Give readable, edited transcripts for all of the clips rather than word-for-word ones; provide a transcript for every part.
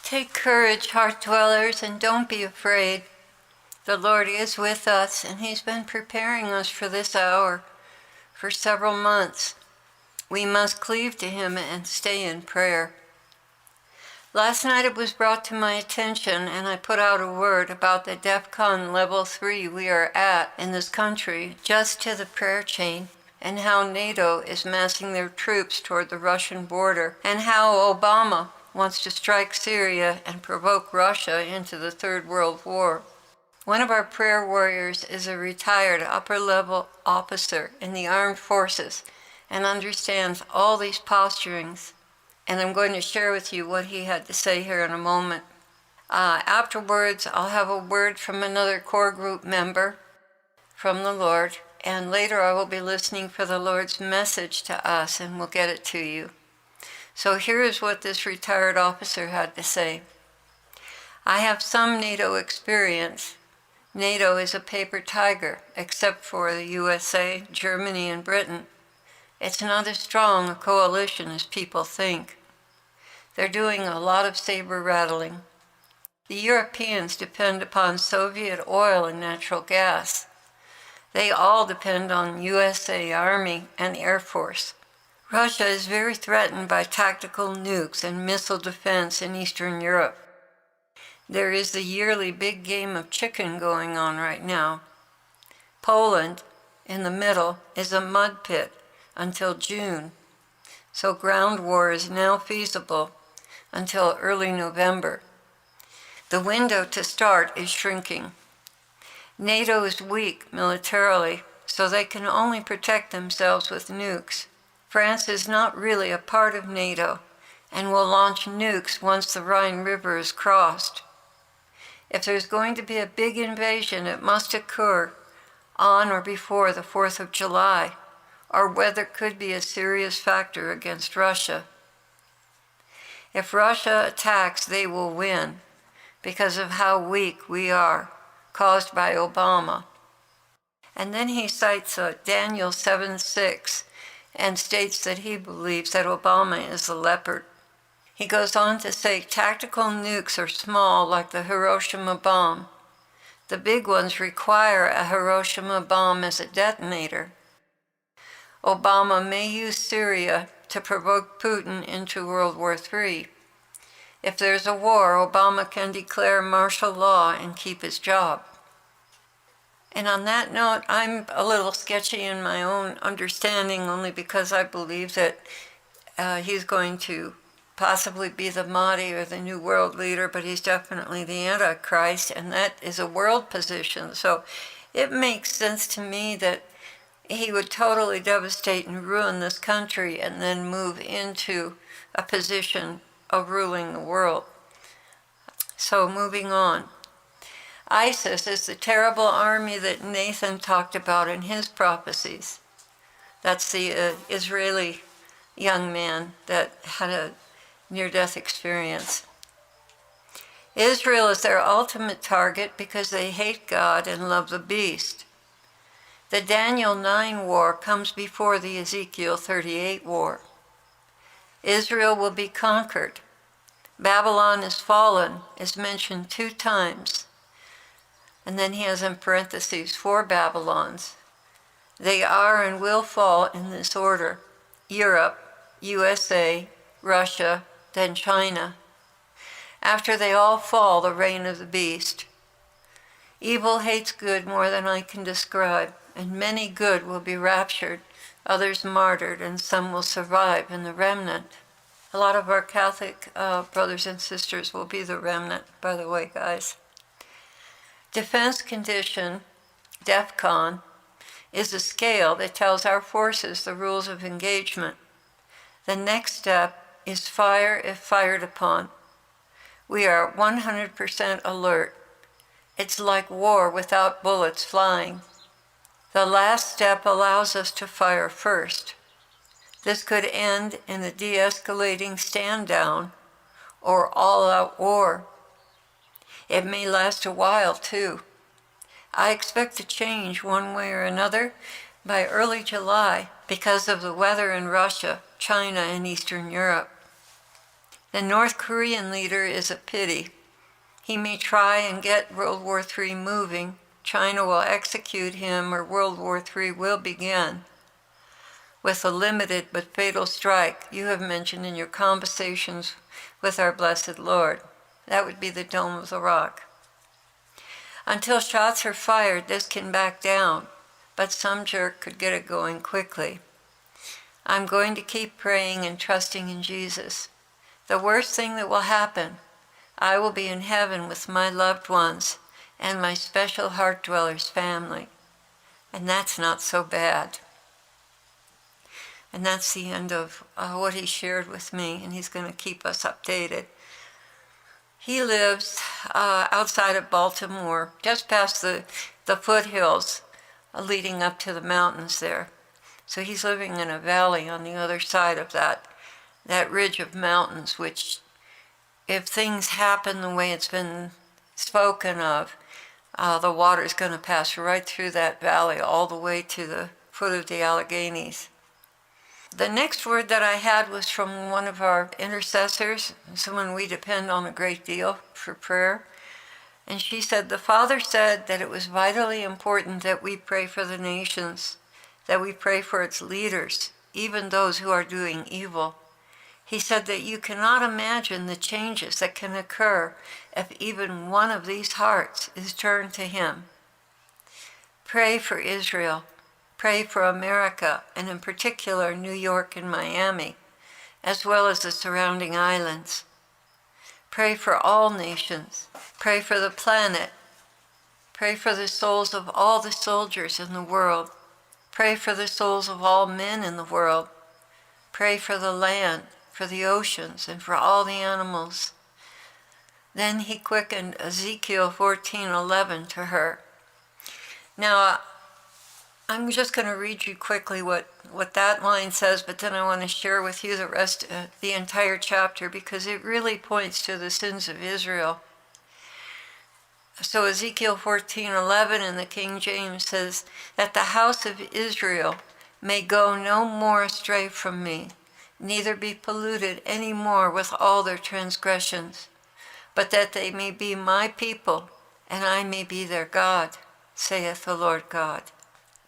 Take courage, heart dwellers, and don't be afraid. The Lord is with us, and He's been preparing us for this hour for several months. We must cleave to Him and stay in prayer. Last night it was brought to my attention, and I put out a word about the DEFCON level 3 we are at in this country, just to the prayer chain, and how NATO is massing their troops toward the Russian border, and how Obama wants to strike Syria and provoke Russia into the Third World War. One of our prayer warriors is a retired upper-level officer in the armed forces and understands all these posturings. And I'm going to share with you what he had to say here in a moment. Afterwards, I'll have a word from another core group member from the Lord, and later I will be listening for the Lord's message to us, and we'll get it to you. So here is what this retired officer had to say. I have some NATO experience. NATO is a paper tiger, except for the USA, Germany, and Britain. It's not as strong a coalition as people think. They're doing a lot of saber rattling. The Europeans depend upon Soviet oil and natural gas. They all depend on USA Army and Air Force. Russia is very threatened by tactical nukes and missile defense in Eastern Europe. There is the yearly big game of chicken going on right now. Poland, in the middle, is a mud pit until June, so ground war is now feasible until early November. The window to start is shrinking. NATO is weak militarily, so they can only protect themselves with nukes. France is not really a part of NATO and will launch nukes once the Rhine River is crossed. If there's going to be a big invasion, it must occur on or before the 4th of July, or weather could be a serious factor against Russia. If Russia attacks, they will win because of how weak we are, caused by Obama. And then he cites Daniel 7:6 and states that he believes that Obama is a leopard. He goes on to say tactical nukes are small like the Hiroshima bomb. The big ones require a Hiroshima bomb as a detonator. Obama may use Syria to provoke Putin into World War III. If there's a war, Obama can declare martial law and keep his job. And on that note, I'm a little sketchy in my own understanding only because I believe that he's going to possibly be the Mahdi or the new world leader, but he's definitely the Antichrist, and that is a world position. So it makes sense to me that he would totally devastate and ruin this country and then move into a position of ruling the world. So moving on. ISIS is the terrible army that Nathan talked about in his prophecies. That's the Israeli young man that had a near-death experience. Israel is their ultimate target because they hate God and love the beast. The Daniel 9 war comes before the Ezekiel 38 war. Israel will be conquered. Babylon is fallen is mentioned 2 times. And then he has in parentheses 4 Babylons. They are and will fall in this order: Europe, USA, Russia, then China. After they all fall, the reign of the beast. Evil hates good more than I can describe, and many good will be raptured, others martyred, and some will survive in the remnant. A lot of our Catholic brothers and sisters will be the remnant, by the way, guys. Defense condition, DEFCON, is a scale that tells our forces the rules of engagement. The next step is fire if fired upon. We are 100% alert. It's like war without bullets flying. The last step allows us to fire first. This could end in a de-escalating stand-down or all-out war. It may last a while, too. I expect to change one way or another by early July because of the weather in Russia, China, and Eastern Europe. The North Korean leader is a pity. He may try and get World War III moving. China will execute him, or World War III will begin with a limited but fatal strike you have mentioned in your conversations with our blessed Lord. That would be the Dome of the Rock. Until shots are fired, this can back down, but some jerk could get it going quickly. I'm going to keep praying and trusting in Jesus. The worst thing that will happen, I will be in heaven with my loved ones and my special heart dwellers family. And that's not so bad. And that's the end of what he shared with me, and he's going to keep us updated. He lives outside of Baltimore, just past the foothills leading up to the mountains there. So he's living in a valley on the other side of that ridge of mountains, which, if things happen the way it's been spoken of, the water's going to pass right through that valley all the way to the foot of the Alleghenies. The next word that I had was from one of our intercessors, someone we depend on a great deal for prayer. And she said, the Father said that it was vitally important that we pray for the nations, that we pray for its leaders, even those who are doing evil. He said that you cannot imagine the changes that can occur if even one of these hearts is turned to him. Pray for Israel. Pray for America, and in particular New York and Miami, as well as the surrounding islands. Pray for all nations. Pray for the planet. Pray for the souls of all the soldiers in the world. Pray for the souls of all men in the world. Pray for the land, for the oceans, and for all the animals. Then he quickened Ezekiel 14:11 to her. Now, I'm just going to read you quickly what that line says, but then I want to share with you the rest, the entire chapter, because it really points to the sins of Israel. So Ezekiel 14:11 in the King James says, that the house of Israel may go no more astray from me, neither be polluted any more with all their transgressions, but that they may be my people, and I may be their God, saith the Lord God.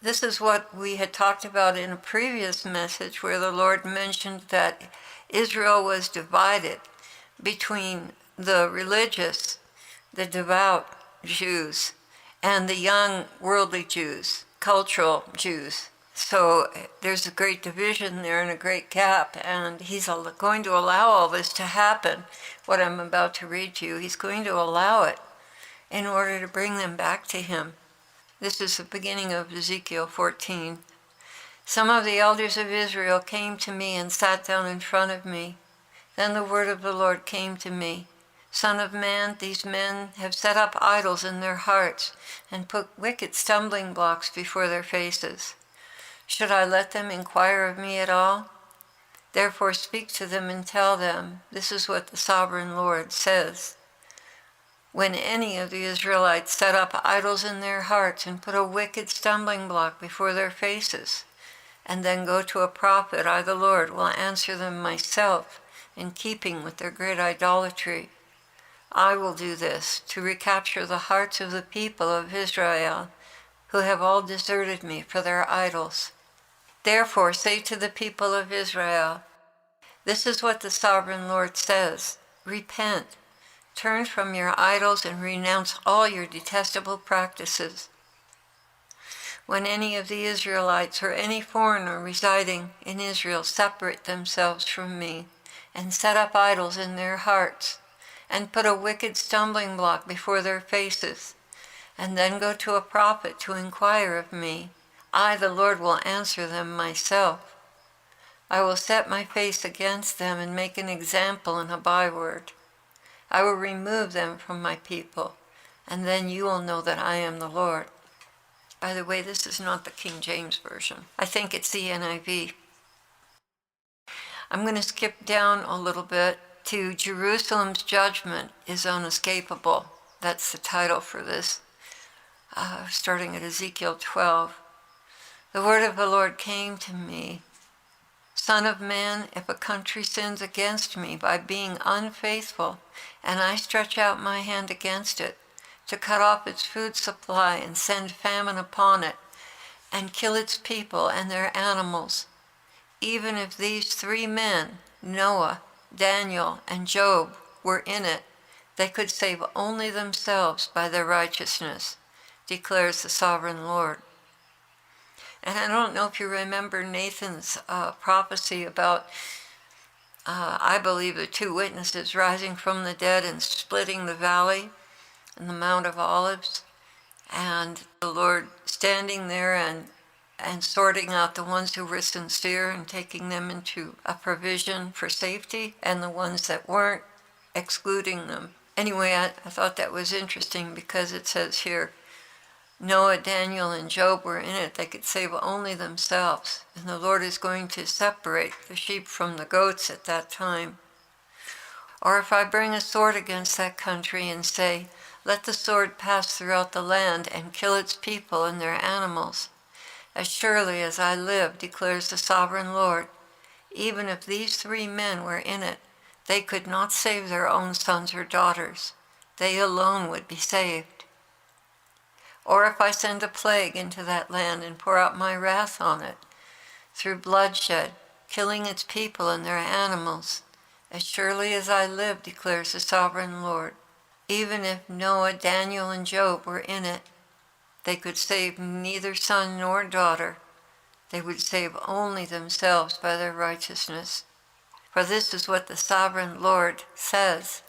This is what we had talked about in a previous message, where the Lord mentioned that Israel was divided between the religious, the devout Jews, and the young worldly Jews, cultural Jews. So there's a great division there and a great gap, and he's going to allow all this to happen, what I'm about to read to you. He's going to allow it in order to bring them back to him. This is the beginning of Ezekiel 14. Some of the elders of Israel came to me and sat down in front of me. Then the word of the Lord came to me. Son of man, these men have set up idols in their hearts and put wicked stumbling blocks before their faces. Should I let them inquire of me at all? Therefore speak to them and tell them, this is what the sovereign Lord says. When any of the Israelites set up idols in their hearts and put a wicked stumbling block before their faces, and then go to a prophet, I, the Lord, will answer them myself in keeping with their great idolatry. I will do this to recapture the hearts of the people of Israel, who have all deserted me for their idols. Therefore say to the people of Israel, this is what the sovereign Lord says, repent. Turn from your idols and renounce all your detestable practices. When any of the Israelites or any foreigner residing in Israel separate themselves from me and set up idols in their hearts and put a wicked stumbling block before their faces and then go to a prophet to inquire of me, I, the Lord, will answer them myself. I will set my face against them and make an example and a byword. I will remove them from my people, and then you will know that I am the Lord. By the way, this is not the King James Version. I think it's the NIV. I'm going to skip down a little bit to Jerusalem's judgment is unescapable. That's the title for this, starting at Ezekiel 12. The word of the Lord came to me, Son of man, if a country sins against me by being unfaithful, and I stretch out my hand against it, to cut off its food supply and send famine upon it, and kill its people and their animals, even if these three men, Noah, Daniel, and Job, were in it, they could save only themselves by their righteousness, declares the sovereign Lord. And I don't know if you remember Nathan's prophecy about, I believe, the two witnesses rising from the dead and splitting the valley and the Mount of Olives, and the Lord standing there and sorting out the ones who were sincere and taking them into a provision for safety, and the ones that weren't, excluding them. Anyway, I thought that was interesting because it says here, Noah, Daniel, and Job were in it. They could save only themselves. And the Lord is going to separate the sheep from the goats at that time. Or if I bring a sword against that country and say, let the sword pass throughout the land and kill its people and their animals, as surely as I live, declares the sovereign Lord, even if these three men were in it, they could not save their own sons or daughters. They alone would be saved. Or if I send a plague into that land and pour out my wrath on it, through bloodshed, killing its people and their animals, as surely as I live, declares the sovereign Lord, even if Noah, Daniel, and Job were in it, they could save neither son nor daughter. They would save only themselves by their righteousness. For this is what the sovereign Lord says.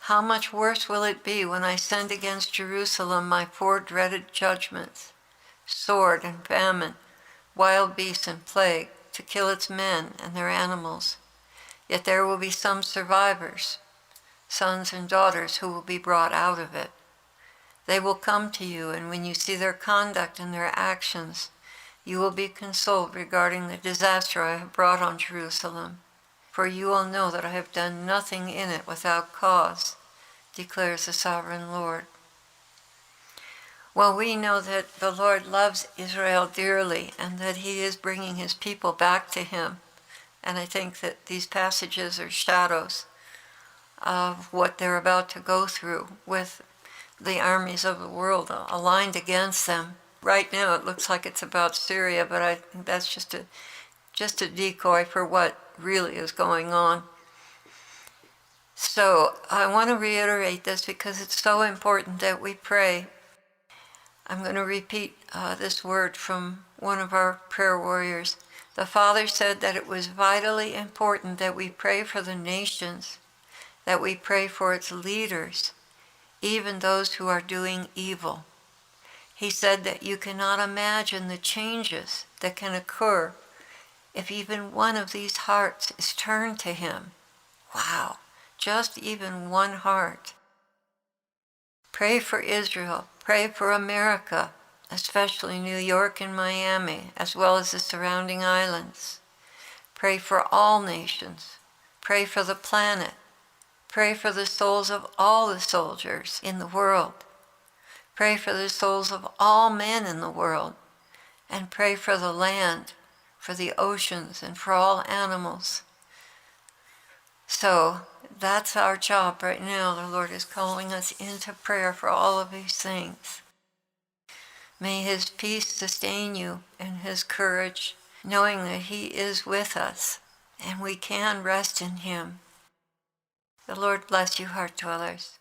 How much worse will it be when I send against Jerusalem my four dreaded judgments, sword and famine, wild beasts and plague, to kill its men and their animals. Yet there will be some survivors, sons and daughters who will be brought out of it. They will come to you, and when you see their conduct and their actions, you will be consoled regarding the disaster I have brought on Jerusalem. For you will know that I have done nothing in it without cause, declares the sovereign Lord. Well, we know that the Lord loves Israel dearly and that he is bringing his people back to him. And I think that these passages are shadows of what they're about to go through with the armies of the world aligned against them. Right now it looks like it's about Syria, but I think that's just a decoy for what really is going on. So I want to reiterate this because it's so important that we pray. I'm going to repeat this word from one of our prayer warriors. The Father said that it was vitally important that we pray for the nations, that we pray for its leaders, even those who are doing evil. He said that you cannot imagine the changes that can occur if even one of these hearts is turned to him. Wow, just even one heart. Pray for Israel, pray for America, especially New York and Miami, as well as the surrounding islands. Pray for all nations. Pray for the planet. Pray for the souls of all the soldiers in the world. Pray for the souls of all men in the world. And pray for the land, for the oceans, and for all animals. So that's our job right now. The Lord is calling us into prayer for all of these things. May his peace sustain you and his courage, knowing that he is with us and we can rest in him. The Lord bless you, heart dwellers.